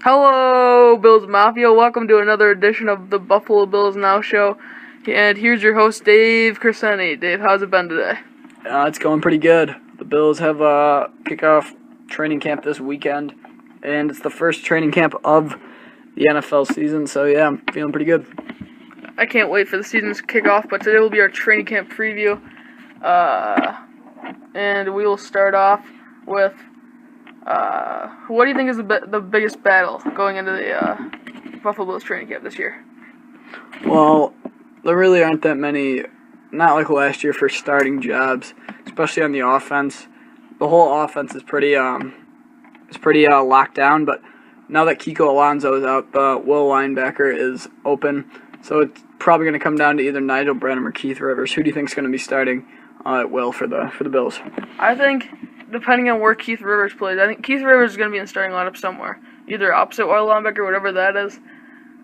Hello, Bills Mafia. Welcome to another edition of the Buffalo Bills Now Show. And here's your host, Dave Crescenti. Dave, how's it been today? It's going pretty good. The Bills have kickoff training camp this weekend, and it's the first training camp of the NFL season, so yeah, I'm feeling pretty good. I can't wait for the season's kickoff, but today will be our training camp preview. And we will start off with what do you think is the biggest battle going into the Buffalo Bills training camp this year? Well, there really aren't that many, not like last year, for starting jobs, especially on the offense. The whole offense is pretty locked down, but now that Kiko Alonso is out, the will linebacker is open, so it's probably going to come down to either Nigel Bradham or Keith Rivers. Who do you think is going to be starting at will for the Bills? I think, depending on where Keith Rivers plays, I think Keith Rivers is going to be in the starting lineup somewhere. Either opposite will linebacker, whatever that is,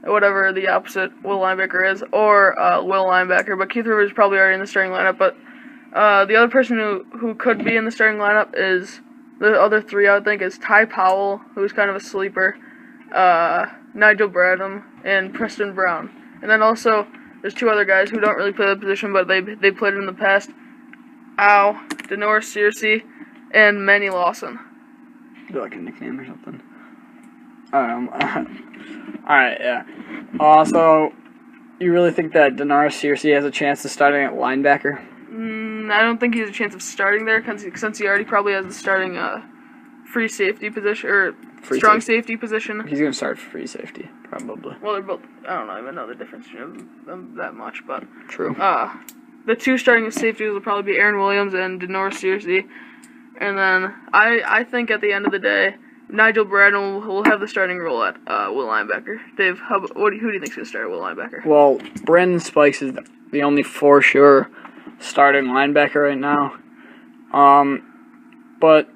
whatever the opposite will linebacker is, or will linebacker. But Keith Rivers is probably already in the starting lineup. But the other person who could be in the starting lineup is, the other three I would think, is Ty Powell, who's kind of a sleeper, Nigel Bradham, and Preston Brown. And then also, there's two other guys who don't really play the position, but they played it in the past. Denoris Searcy, and Manny Lawson. Is that like a nickname or something? Alright, yeah. So, you really think that Denoris Searcy has a chance of starting at linebacker? I don't think he has a chance of starting there, since he already probably has the starting free safety position, or strong safety position. He's going to start free safety, probably. Well, they're both, I don't even know the difference between them that much, but... True. The two starting safeties will probably be Aaron Williams and Denoris Searcy. And then I think at the end of the day, Nigel Bradham will have the starting role at will linebacker. Dave, who do you think is going to start at will linebacker? Well, Brandon Spikes is the only for sure starting linebacker right now. But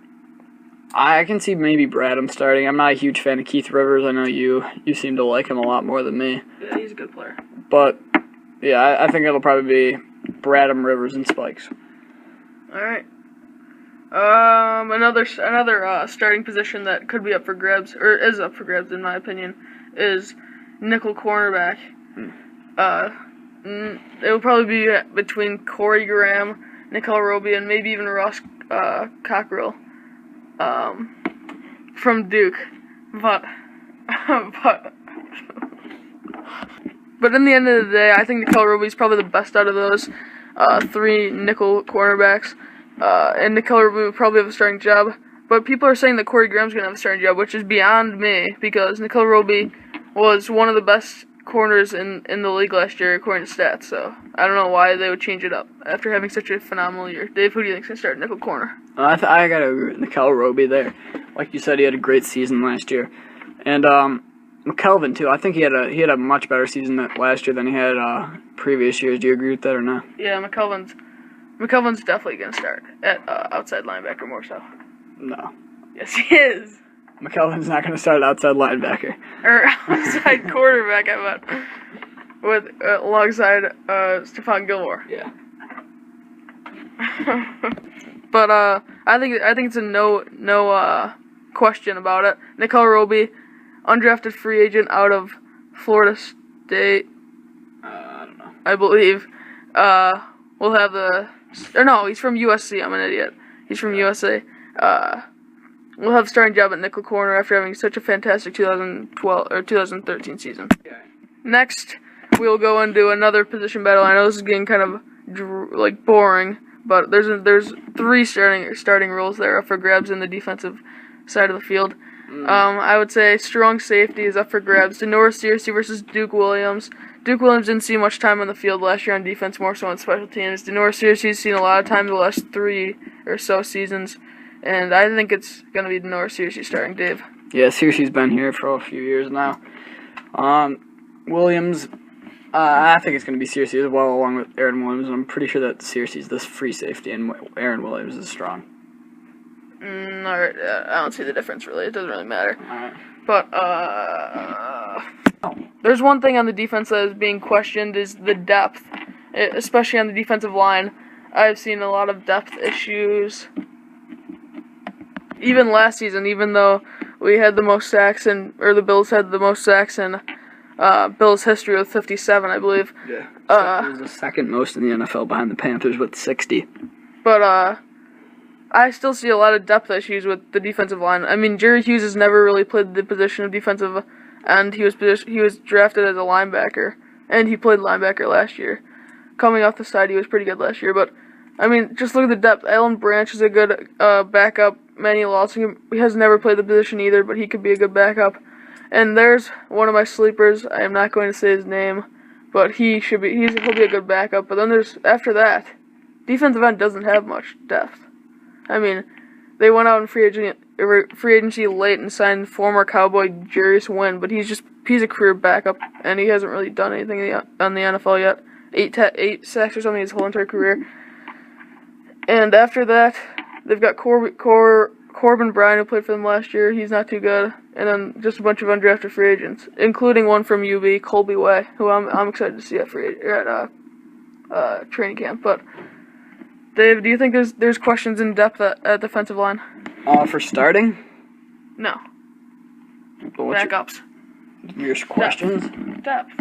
I can see maybe Bradham starting. I'm not a huge fan of Keith Rivers. I know you seem to like him a lot more than me. Yeah, he's a good player. But yeah, I think it'll probably be Bradham, Rivers, and Spikes. All right. Another starting position that could be up for grabs, or is up for grabs in my opinion, is nickel cornerback. It will probably be between Corey Graham, Nicole Roby, and maybe even Ross Cockrell from Duke. But in the end of the day, I think Nicole Roby is probably the best out of those three nickel cornerbacks. And Nicole Roby will probably have a starting job. But people are saying that Corey Graham's going to have a starting job, which is beyond me, because Nicole Roby was one of the best corners in the league last year, according to stats. So I don't know why they would change it up after having such a phenomenal year. Dave, who do you think is going to start nickel corner? I got to agree with Nicole Roby there. Like you said, he had a great season last year. And McKelvin, too. I think he had a much better season last year than he had previous years. Do you agree with that or not? Yeah, McKelvin's definitely going to start at outside linebacker more so. No. Yes, he is. McKelvin's not going to start outside linebacker. Or outside quarterback, I meant. Alongside Stephon Gilmore. Yeah. But I think it's a no question about it. Nicole Roby, undrafted free agent out of Florida State. I don't know. I believe. We'll have he's from USC. I'm an idiot. He's from USA. We'll have a starting job at nickel corner after having such a fantastic 2012 or 2013 season. Yeah. Next, we'll go into another position battle. I know this is getting kind of boring, but there's three starting roles there up for grabs in the defensive side of the field. I would say strong safety is up for grabs. Denoris Searcy versus Duke Williams. Duke Williams didn't see much time on the field last year on defense, more so on special teams. Denoris Searcy's seen a lot of time the last 3 or so seasons, and I think it's going to be Denoris Searcy starting. Dave? Yeah, Searcy's been here for a few years now. Williams, I think it's going to be Searcy as well, along with Aaron Williams. I'm pretty sure that Searcy's the free safety, and Aaron Williams is strong. Alright, I don't see the difference, really. It doesn't really matter. Alright. But, there's one thing on the defense that is being questioned is the depth, especially on the defensive line. I've seen a lot of depth issues. Even last season, even though we had the most sacks the Bills had the most sacks in Bills history with 57, I believe. Yeah. It was the second most in the NFL behind the Panthers with 60. But I still see a lot of depth issues with the defensive line. I mean, Jerry Hughes has never really played the position of defensive end. He was drafted as a linebacker, and he played linebacker last year. Coming off the side, he was pretty good last year. But I mean, just look at the depth. Alan Branch is a good backup. Manny Lawson, he has never played the position either, but he could be a good backup. And there's one of my sleepers. I am not going to say his name, but he'll be a good backup. But then after that, defensive end doesn't have much depth. I mean, they went out in free agency late and signed former Cowboy Jarius Wynn, but he's a career backup, and he hasn't really done anything on the NFL yet. 8 sacks or something his whole entire career. And after that, they've got Corbin Bryant, who played for them last year. He's not too good. And then just a bunch of undrafted free agents, including one from UB, Colby Way, who I'm excited to see at training camp. But Dave, do you think there's questions in depth at defensive line? For starting? No. Backups. Your questions? Depth.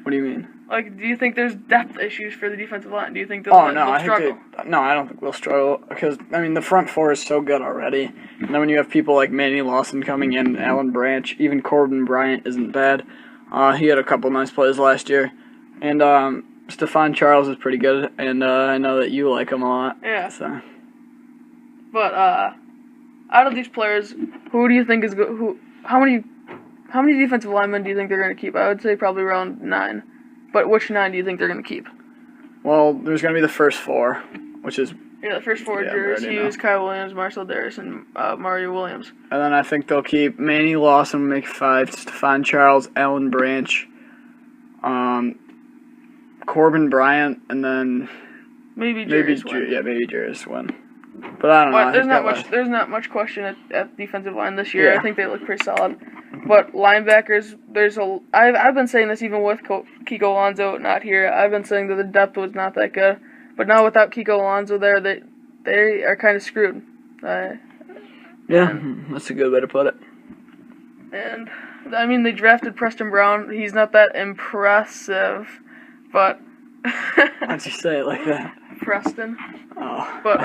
What do you mean? Like, do you think there's depth issues for the defensive line? Do you think they'll struggle? I don't think we'll struggle because I mean the front four is so good already. And then when you have people like Manny Lawson coming in, Alan Branch, even Corbin Bryant isn't bad. He had a couple nice plays last year, and Stephon Charles is pretty good, and I know that you like him a lot. Yeah. So. But out of these players, who do you think is good? How many defensive linemen do you think they're going to keep? I would say probably around 9. But which 9 do you think they're going to keep? Well, there's going to be the first 4, which is... Yeah, the first 4 Jarius Hughes, Kyle Williams, Marcel Darius, and Mario Williams. And then I think they'll keep Manny Lawson, make 5, Stephon Charles, Alan Branch, Corbin Bryant, and then... Maybe Jarius Wynn. Maybe Jarius Wynn. But I don't know. There's not much question at defensive line this year. Yeah. I think they look pretty solid. But linebackers, I've been saying this even with Kiko Alonso not here. I've been saying that the depth was not that good. But now without Kiko Alonso there, they are kind of screwed. That's a good way to put it. And I mean, they drafted Preston Brown. He's not that impressive, but why'd you say it like that? Preston. Oh. But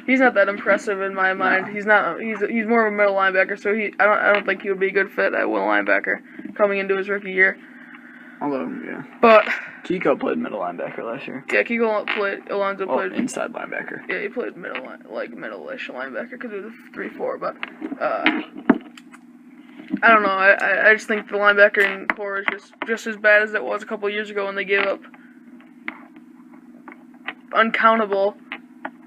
he's not that impressive in my mind. No. He's not. He's more of a middle linebacker. So I don't think he would be a good fit at middle linebacker coming into his rookie year. Although, yeah. But Kiko played middle linebacker last year. Yeah, Alonso played inside linebacker. Yeah, he played middle-ish linebacker because it was a 3-4. But I don't know. I just think the linebacking core is just as bad as it was a couple of years ago when they gave up uncountable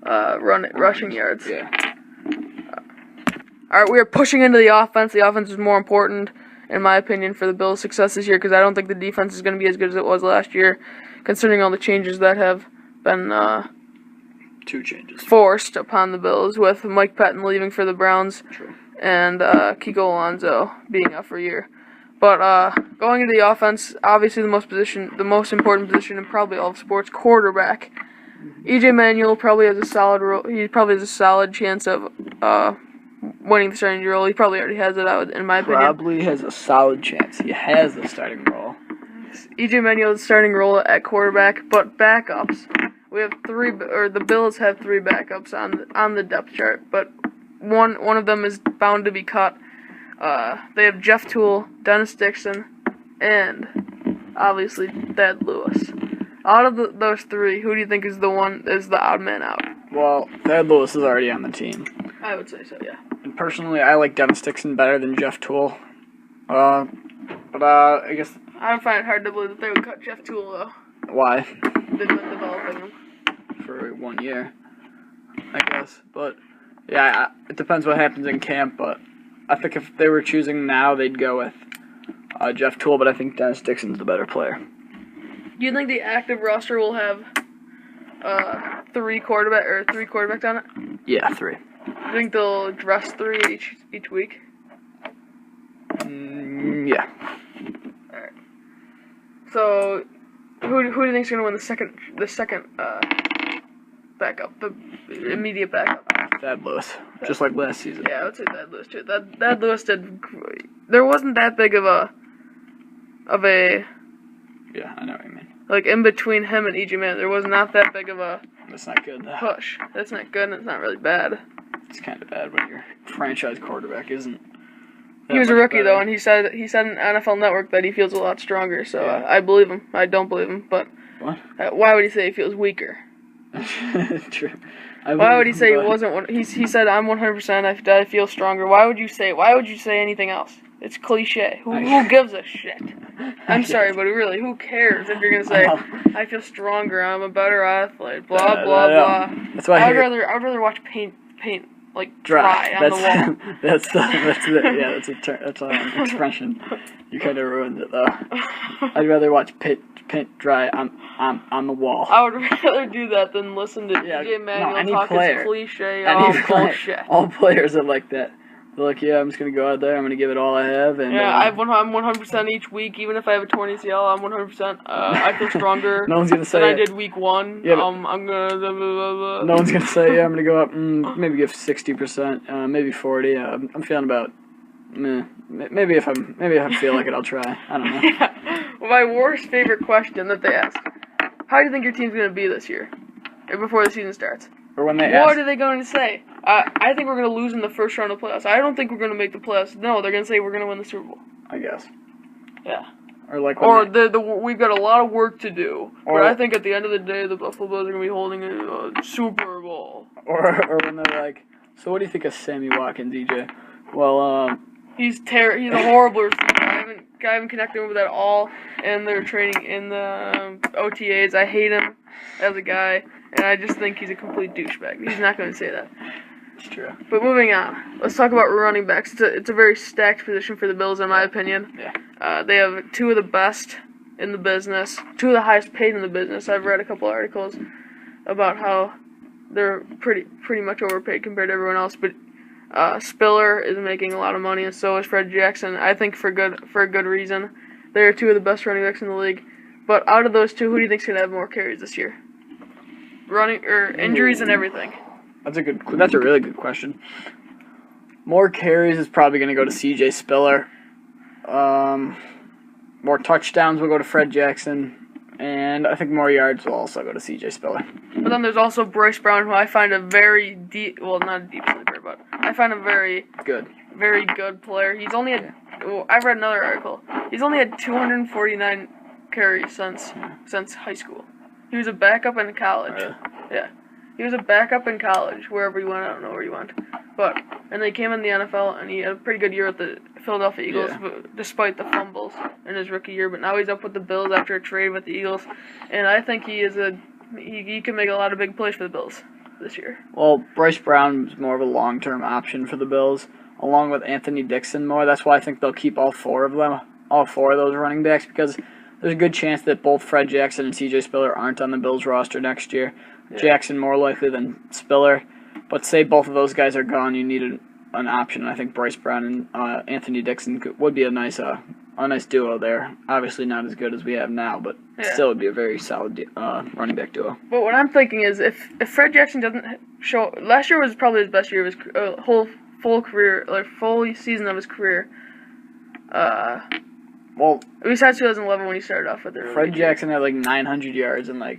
rushing yards. Yeah. All right, we are pushing into the offense. The offense is more important, in my opinion, for the Bills' success this year because I don't think the defense is going to be as good as it was last year, considering all the changes that have been 2 changes forced upon the Bills, with Mike Patton leaving for the Browns. True. And Kiko Alonso being out for a year. But going into the offense, obviously the most important position in probably all of sports, quarterback. EJ Manuel probably has a solid role. He probably has a solid chance of winning the starting role. He probably already has it, in my opinion. Probably has a solid chance. He has the starting role. EJ Manuel's starting role at quarterback, but backups. We have the Bills have 3 backups on the depth chart, but one of them is bound to be cut. They have Jeff Toole, Dennis Dixon, and obviously Thad Lewis. Out of those 3, who do you think is the odd man out? Well, Thad Lewis is already on the team. I would say so, yeah. And personally, I like Dennis Dixon better than Jeff Toole. But I guess I would find it hard to believe that they would cut Jeff Toole though. Why? They've been developing him for 1 year, I guess. But yeah, it depends what happens in camp. But I think if they were choosing now, they'd go with Jeff Toole. But I think Dennis Dixon's the better player. Do you think the active roster will have 3 quarterbacks on it? Yeah, 3. Do you think they'll dress 3 each week? Yeah. All right. So, who do you think's gonna win the second backup, the immediate backup? Thad Lewis, just like last season. Yeah, I would say Thad Lewis too. Thad Lewis did. There wasn't that big of a. Yeah, I know what you mean. Like in between him and EJ Manuel, there was not that big of a That's not good. push. That's not good, and it's not really bad. It's kind of bad when your franchise quarterback isn't. He was a rookie though, and he said in NFL Network that he feels a lot stronger. So I believe him. I don't believe him, but What? Why would he say he feels weaker? True. Why would he say he wasn't? He said I'm 100%. I feel stronger. Why would you say anything else? It's cliche. Who gives a shit? I'm sorry, but really, who cares if you're gonna say I feel stronger, I'm a better athlete, blah blah blah. That's why I'd rather watch paint like dry on the wall. That's an expression. You kind of ruined it though. I'd rather watch paint dry on the wall. I would rather do that than listen to EJ Manuel talk his cliche bullshit. All players are like that. They're like, yeah, I'm just gonna go out there. I'm gonna give it all I have. And I'm 100% each week. Even if I have a torn ACL, I'm 100%. I feel stronger no one's gonna say than I did week 1. Yeah, I'm gonna. Blah, blah, blah. No one's gonna say, yeah, I'm gonna go up. Maybe give 60%. Maybe 40. I'm feeling about. Maybe if I feel like it, I'll try. I don't know. Yeah. Well, my worst favorite question that they ask: how do you think your team's gonna be this year, before the season starts? Or when they What are they going to say? I think we're going to lose in the first round of playoffs. I don't think we're going to make the playoffs. No, they're going to say we're going to win the Super Bowl. I guess. Yeah. Or like. We've got a lot of work to do. But I think at the end of the day, the Buffalo Bills are going to be holding a Super Bowl. Or when they're like, so what do you think of Sammy Watkins, DJ? Well, he's a horrible receiver. I haven't connected with that at all. And they're training in the OTAs. I hate him as a guy. And I just think he's a complete douchebag. He's not going to say that. It's true. But moving on, let's talk about running backs. It's a very stacked position for the Bills, in my opinion. Yeah. They have two of the best in the business, two of the highest paid in the business. I've read a couple articles about how they're pretty much overpaid compared to everyone else. But Spiller is making a lot of money, and so is Fred Jackson. I think for a good reason. They're two of the best running backs in the league. But out of those two, who do you think's going to have more carries this year? Running or injuries and everything. That's a really good question. More carries is probably going to go to CJ Spiller. More touchdowns will go to Fred Jackson, and I think more yards will also go to CJ Spiller. But then there's also Bryce Brown, who I find a very not a deep sleeper, but I find a very good player. He's only I've read another article. He's only had 249 carries since high school. He was a backup in college. Yeah. He was a backup in college, wherever he went. I don't know where he went. And they came in the NFL, and he had a pretty good year with the Philadelphia Eagles, despite the fumbles in his rookie year. But now he's up with the Bills after a trade with the Eagles. And I think he can make a lot of big plays for the Bills this year. Well, Bryce Brown is more of a long-term option for the Bills, along with Anthony Dixon more. That's why I think they'll keep all four of those running backs, because there's a good chance that both Fred Jackson and CJ Spiller aren't on the Bills roster next year. Yeah. Jackson more likely than Spiller. But say both of those guys are gone, you need an option. I think Bryce Brown and Anthony Dixon would be a nice duo there. Obviously not as good as we have now, but still would be a very solid running back duo. But what I'm thinking is if Fred Jackson doesn't show... Last year was probably his best year of his whole full season of his career. Well, besides 2011 when he started off with it. Fred Jackson had like 900 yards in 9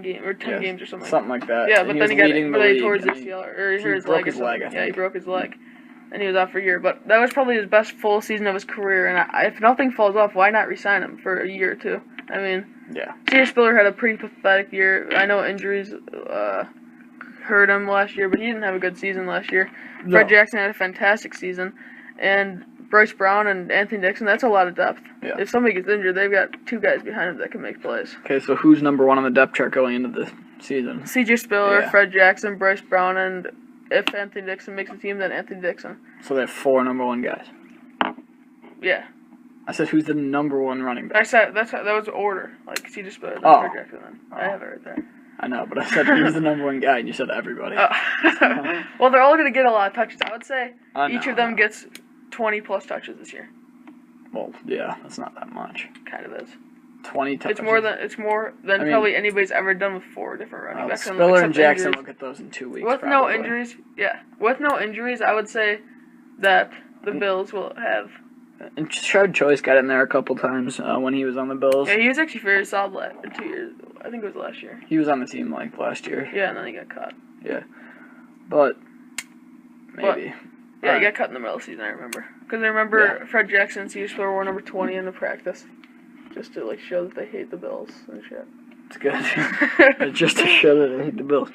games or 10 games or something. Something like that. Yeah, but then he tore his ACL or he broke his leg. I think. Yeah, he broke his leg, and he was out for a year. But that was probably his best full season of his career. And if nothing falls off, why not re-sign him for a year or two? I mean, C.J. Spiller had a pretty pathetic year. I know injuries hurt him last year, but he didn't have a good season last year. No. Fred Jackson had a fantastic season, and Bryce Brown and Anthony Dixon, that's a lot of depth. Yeah. If somebody gets injured, they've got two guys behind them that can make plays. Okay, so who's number one on the depth chart going into the season? C.J. Spiller, Fred Jackson, Bryce Brown, and if Anthony Dixon makes the team, then Anthony Dixon. So they have 4 number one guys. Yeah. I said who's the number one running back? I said that was order. Like C.J. Spiller, then Fred Jackson, then. I have it right there. I know, but I said who's the number one guy, and you said everybody. Well, they're all going to get a lot of touches. I would say each of them gets 20-plus touches this year. Well, yeah, that's not that much. Kind of is. 20 touches. It's more than probably anybody's ever done with 4 different running backs. Spiller and Jackson will get those in 2 weeks. With no injuries, I would say that the Bills will have. And Shard Choice got in there a couple times when he was on the Bills. Yeah, he was actually very solid 2 years. I think it was last year. He was on the team last year. Yeah, and then he got cut. Yeah, but maybe. Yeah, he got cut in the middle of the season. I remember because I remember Fred Jackson and Steve Spiller wore number 20 in the practice, just to show that they hate the Bills and shit. It's good. Just to show that they hate the Bills.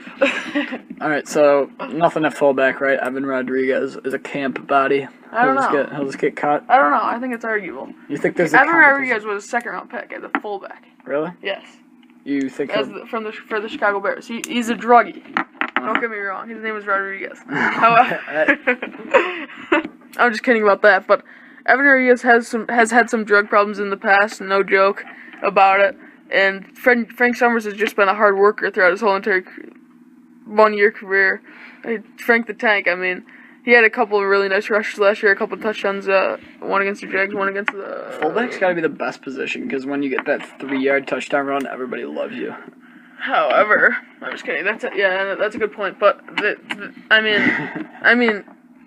All right, so nothing at fullback, right? Evan Rodriguez is a camp body. I don't know. He'll just get cut. I don't know. I think it's arguable. You think there's Evan Rodriguez was a 2nd-round pick as a fullback. Really? Yes. You think for the Chicago Bears? He's a druggie. Don't get me wrong. His name is Rodriguez. However, I'm just kidding about that. But Evan Rodriguez has had some drug problems in the past. No joke about it. And Frank Summers has just been a hard worker throughout his whole entire 1-year career. Frank the Tank. I mean, he had a couple of really nice rushes last year. A couple of touchdowns. One against the Jags. One against the. Fullback's got to be the best position because when you get that 3-yard touchdown run, everybody loves you. However, I'm just kidding. That's a good point. But I mean,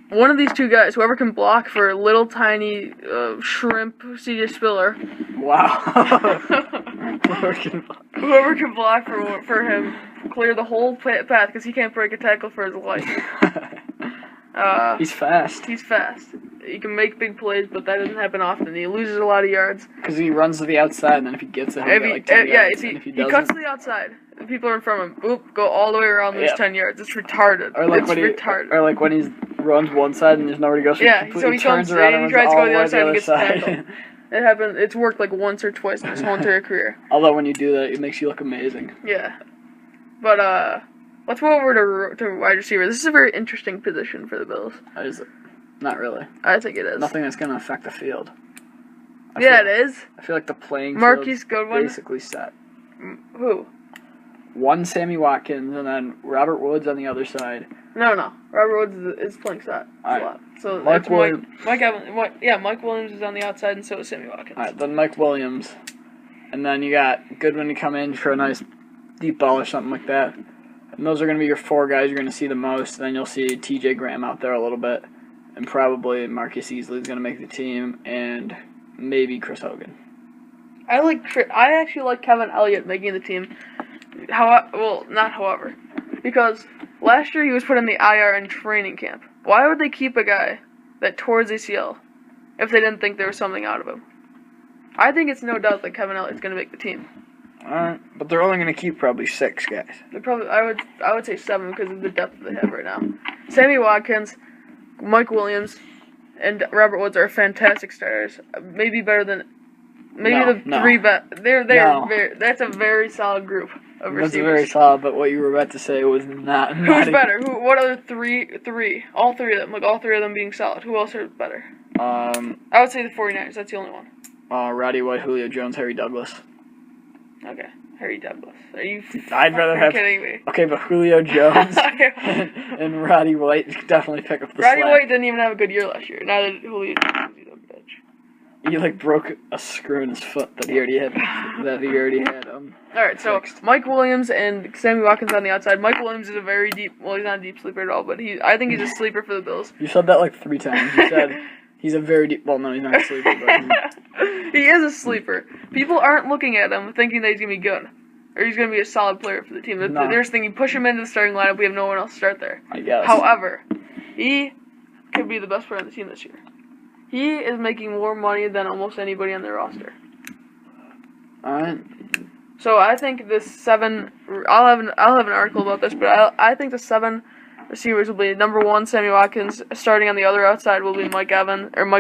one of these two guys, whoever can block for little tiny shrimp CJ Spiller. Wow. Whoever can block for him, clear the whole path because he can't break a tackle for his life. He's fast. He's fast. He can make big plays, but that doesn't happen often. He loses a lot of yards. Because he runs to the outside, and then if he gets it, he'll get 10 yards. He cuts to the outside. The people are in front of him. Go all the way around, lose 10 yards. It's retarded. Retarded. Or like when he runs one side and there's nowhere to go, so he turns around and tries to go to the other side and gets tackled. It happened. It's worked like once or twice in his whole entire career. Although when you do that, it makes you look amazing. Yeah. But, let's move over to wide receiver. This is a very interesting position for the Bills. Is it? Not really. I think it is. Nothing that's going to affect the field. It is. I feel like the playing Marquise field's basically set. Who? One Sammy Watkins and then Robert Woods on the other side. No. Robert Woods is playing set a lot. So Mike Williams. Mike Williams is on the outside and so is Sammy Watkins. All right, then Mike Williams. And then you got Goodwin to come in for a nice deep ball or something like that. And those are going to be your 4 guys you're going to see the most. Then you'll see TJ Graham out there a little bit. And probably Marcus Easley is going to make the team. And maybe Chris Hogan. I actually like Kevin Elliott making the team. However. Because last year he was put in the IR in training camp. Why would they keep a guy that tore his ACL if they didn't think there was something out of him? I think it's no doubt that Kevin Elliott's going to make the team. Alright, but they're only going to keep probably 6 guys. I would say 7 because of the depth they have right now. Sammy Watkins, Mike Williams, and Robert Woods are fantastic starters. Maybe better than three best. That's a very solid group of receivers. That's very solid, but what you were about to say was not. Who's better? What other three? All 3 of them. Like all 3 of them being solid. Who else are better? I would say the 49ers. That's the only one. Roddy White, Julio Jones, Harry Douglas. Okay, Harry Douglas. Are you? I'd rather have. Kidding me? Okay, but Julio Jones and Roddy White definitely pick up the Roddy slack. White didn't even have a good year last year. Neither did Julio Jones. He's a bitch. He broke a screw in his foot that he already had. All right, so fixed. Mike Williams and Sammy Watkins on the outside. Mike Williams is a very deep. Well, he's not a deep sleeper at all, but I think he's a sleeper for the Bills. You said that 3 times. You said he's a very deep. Well, no, he's not a sleeper, but he is a sleeper. People aren't looking at him thinking that he's gonna be good, or he's gonna be a solid player for the team. They're just thinking, push him into the starting lineup. We have no one else to start there. I guess. However, he could be the best player on the team this year. He is making more money than almost anybody on their roster. Alright. So I think this 7. I'll have an article about this, but I think the 7 receivers will be number 1 Sammy Watkins. Starting on the other outside will be Mike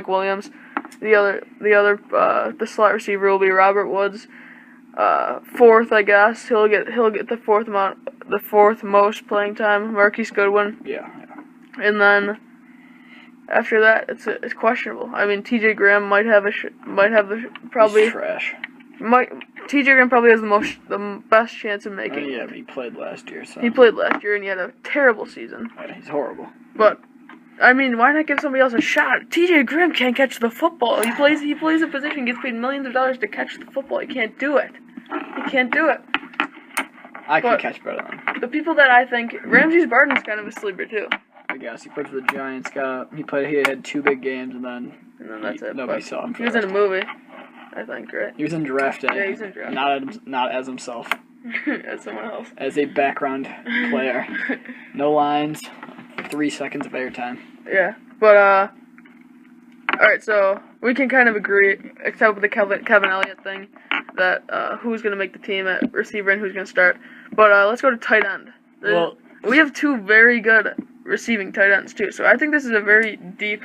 Williams. The slot receiver will be Robert Woods. 4th, I guess he'll get the 4th most playing time. Marquise Goodwin. Yeah. And then after that, it's questionable. I mean, TJ Graham might have probably. He's trash. TJ Graham probably has the best chance of making. Yeah, but he played last year. So he played last year and he had a terrible season. He's horrible. But I mean, why not give somebody else a shot? TJ Grimm can't catch the football. He plays a position, gets paid millions of dollars to catch the football. He can't do it. He can't do it. I can catch better than him. The people that I think Ramses Barden's kind of a sleeper too. I guess he played for the Giants. He had 2 big games, and then that's it. Nobody saw him. He was in a movie, I think, right? He was in Draft Day. Yeah, he was in Draft Day. Not as himself. As someone else. As a background player. No lines. 3 seconds of airtime. Yeah, but alright, so we can kind of agree, except with the Kevin Elliott thing, that who's going to make the team at receiver and who's going to start. But let's go to tight end. Well, we have 2 very good receiving tight ends, too, so I think this is a very deep...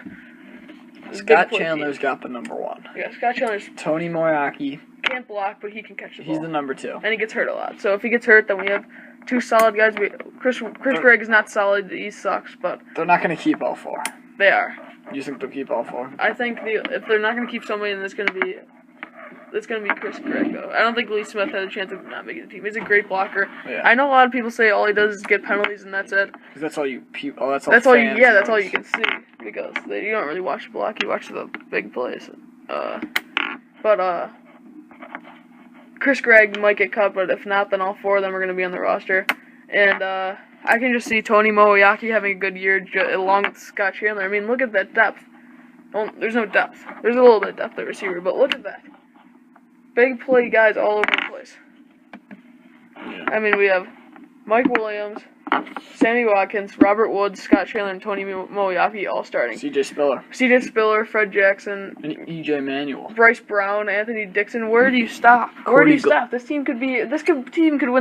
Scott Chandler's got the number 1. Yeah, Scott Chandler's... Tony Moeaki Can't block, but he can catch the ball. He's the number 2. And he gets hurt a lot. So if he gets hurt, then we have 2 solid guys. Chris Gregg is not solid. He sucks, but... They're not going to keep all 4. They are. You think they'll keep all 4? I think if they're not going to keep somebody, then it's going to be Chris Gregg, though. I don't think Lee Smith has a chance of not making the team. He's a great blocker. Yeah. I know a lot of people say all he does is get penalties and that's it. Because that's all you... that's all you can see. Because you don't really watch the block, you watch the big plays. But Chris Gregg might get cut, but if not, then all 4 of them are going to be on the roster. And I can just see Tony Moeaki having a good year along with Scott Chandler. I mean, look at that depth. There's no depth. There's a little bit of depth at receiver, but look at that. Big play guys all over the place. Yeah. I mean, we have Mike Williams, Sammy Watkins, Robert Woods, Scott Chandler, and Tony Moeaki all starting. C.J. Spiller, Fred Jackson, and E.J. Manuel, Bryce Brown, Anthony Dixon. Where do you stop? This team could win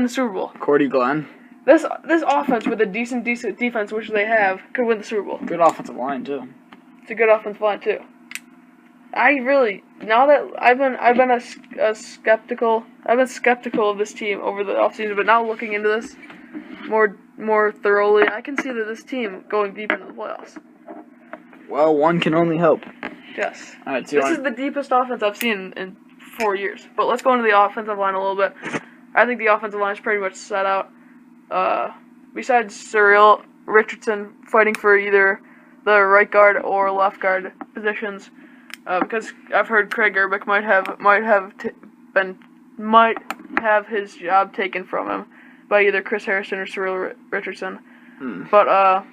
the Super Bowl. Cordy Glenn. This offense with a decent defense, which they have, could win the Super Bowl. Good offensive line too. It's a good offensive line too. Now that I've been skeptical of this team over the offseason, but now looking into this more thoroughly, I can see that this team going deep into the playoffs. Well, one can only hope. Yes. All right, this is the deepest offense I've seen in 4 years. But let's go into the offensive line a little bit. I think the offensive line is pretty much set out. Besides Cyril Richardson fighting for either the right guard or left guard positions, because I've heard Craig Urbick might have his job taken from him by either Chris Harrison or Cyril Richardson. But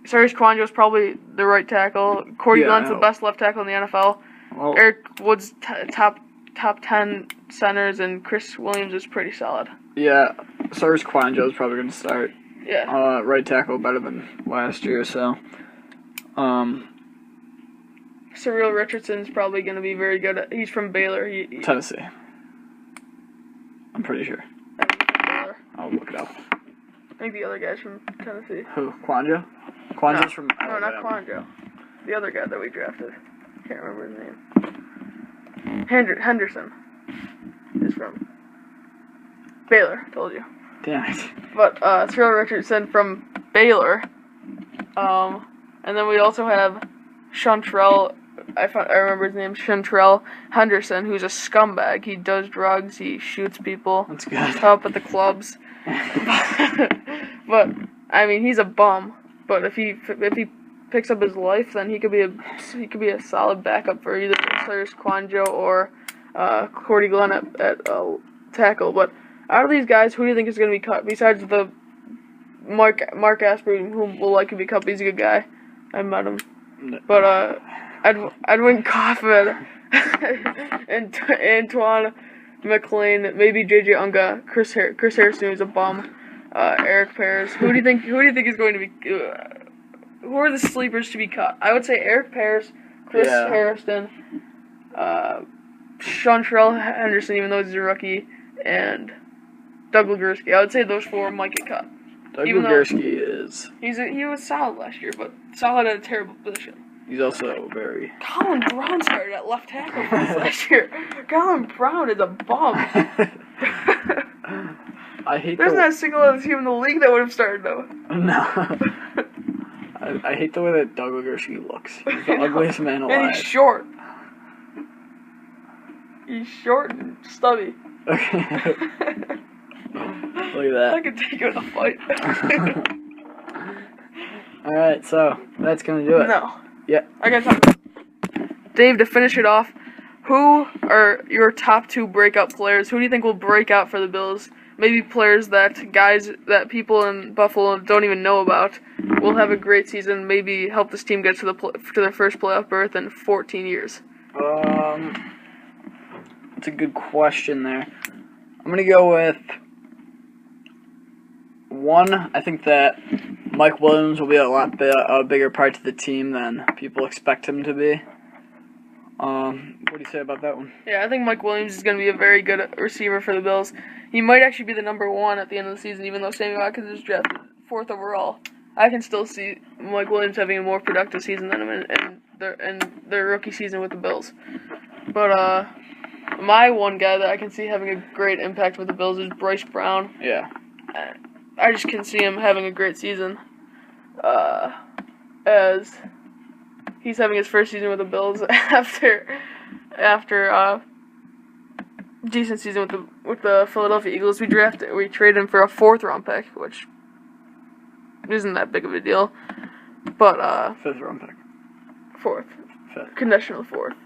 Cyrus Kwanjo is probably the right tackle. Cordy Glenn's the best left tackle in the NFL. Well, Eric Wood's top 10 centers, and Chris Williams is pretty solid. Yeah, Cyrus Kwanjo is probably going to start. Yeah. Right tackle better than last year, so. Cyril Richardson's probably going to be very good. He's from Baylor. Tennessee. I'm pretty sure. Baylor. I'll look it up. I think the other guy's from Tennessee. Who? Kwanjo? Kwanjo's from... No, not Kwanjo. The other guy that we drafted. Can't remember his name. Henderson is from Baylor, told you. Damn it. But Cyril Richardson from Baylor. And then we also have Chantrell, I remember his name, Chantrell Henderson, who's a scumbag. He does drugs, he shoots people. That's good. Up at the clubs. But I mean, he's a bum. But if he picks up his life, then he could be a solid backup for either Cyrus Kwanjo or Cordy Glenn at tackle. But out of these guys, who do you think is going to be cut? Besides the Mark Asper, who will likely be cut, he's a good guy. I met him. But Edwin Kaufman, and Antoine McLean, maybe J.J. Unga, Chris Harrison, who's a bum, Eric Paris. Who do you think is going to be? Who are the sleepers to be cut? I would say Eric Paris, Chris Harrison, Chantrell Henderson, even though he's a rookie, and Doug Legursky. I would say those 4 might get cut. Doug Legursky is... He was solid last year, but solid at a terrible position. He's also very... Colin Brown started at left tackle last year. Colin Brown is a bum. There's not a single other team in the league that would have started, though. No. I hate the way that Doug Legursky looks. He's the ugliest man alive. And he's short. He's short and stubby. Okay. Look at that. I could take you in a fight. All right, so that's gonna do it. No. Yeah. I gotta talk. Dave, to finish it off, who are your top 2 breakout players? Who do you think will break out for the Bills? Maybe guys that people in Buffalo don't even know about will have a great season. Maybe help this team get to their first playoff berth in 14 years. That's a good question there. I'm gonna go with one. I think that Mike Williams will be a bigger part to the team than people expect him to be. What do you say about that one? Yeah, I think Mike Williams is going to be a very good receiver for the Bills. He might actually be the number 1 at the end of the season, even though Sammy Watkins is drafted 4th overall. I can still see Mike Williams having a more productive season than him in their rookie season with the Bills. But my one guy that I can see having a great impact with the Bills is Bryce Brown. Yeah. I just can see him having a great season. As he's having his first season with the Bills after decent season with the Philadelphia Eagles. We traded him for a 4th round pick, which isn't that big of a deal. But 5th round pick. 4th. 5th. Conditional 4th.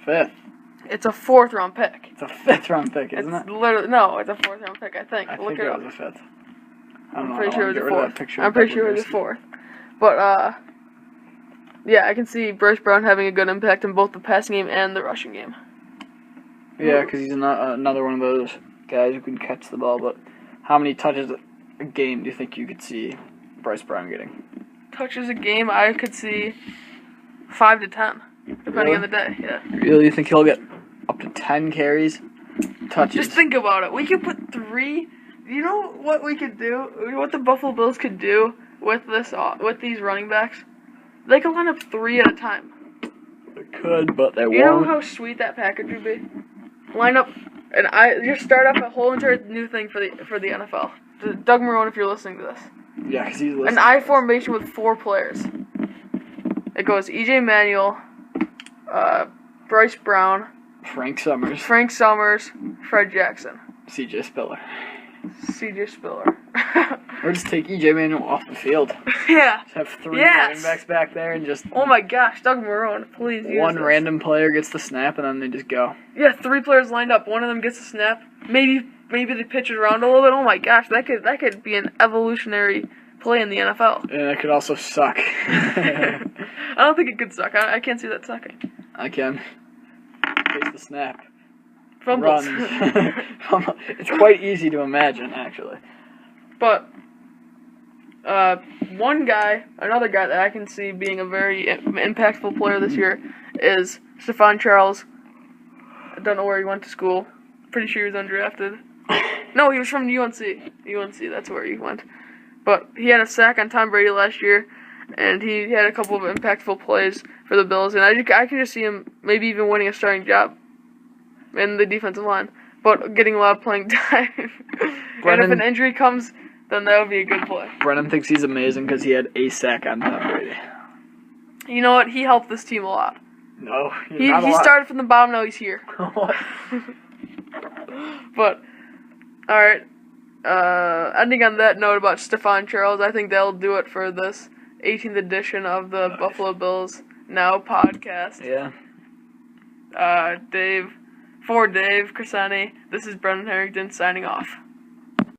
5th. It's a 4th round pick. It's a 5th round pick, isn't it? Literally no, it's a 4th round pick. I think. Look it up. It was a 5th. I'm pretty sure it was a 4th. I'm pretty sure it was a 4th. But yeah, I can see Bryce Brown having a good impact in both the passing game and the rushing game. Yeah, because he's another one of those guys who can catch the ball. But how many touches a game do you think you could see Bryce Brown getting? Touches a game, I could see 5 to 10, depending on the day. Yeah. Really, you think he'll get up to 10 carries? Touches. Just think about it. We could put 3. You know what we could do? What the Buffalo Bills could do with these running backs? They could line up 3 at a time. They could, but they won't. You know how sweet that package would be? Line up, and just start up a whole entire new thing for the NFL. Doug Marrone, if you're listening to this. Yeah, because he's listening. An I formation with 4 players. It goes E.J. Manuel, Bryce Brown, Frank Summers, Fred Jackson, C.J. Spiller. Or just take E.J. Manuel off the field. Yeah. Just have 3 running backs back there and just... Oh my gosh, Doug Marrone, please use one this. random player gets the snap and then they just go. Yeah, 3 players lined up. One of them gets a snap. Maybe they pitch it around a little bit. Oh my gosh, that could be an evolutionary play in the NFL. And it could also suck. I don't think it could suck. I can't see that sucking. I can. Takes the snap. Fumbles. Runs. It's quite easy to imagine, actually. But another guy that I can see being a very impactful player this year is Stephon Charles. I don't know where he went to school. Pretty sure he was undrafted. No, he was from UNC. UNC, that's where he went. But he had a sack on Tom Brady last year, and he had a couple of impactful plays for the Bills. And I can just see him maybe even winning a starting job in the defensive line, but getting a lot of playing time. And if an injury comes, then that would be a good play. Brennan thinks he's amazing because he had a sack on Tom Brady. You know what? He helped this team a lot. No, he started from the bottom. Now he's here. What? But all right. Ending on that note about Stephon Charles, I think that'll do it for this 18th edition of the Buffalo Bills Now podcast. Yeah. For Dave Crescenti, this is Brendan Harrington signing off.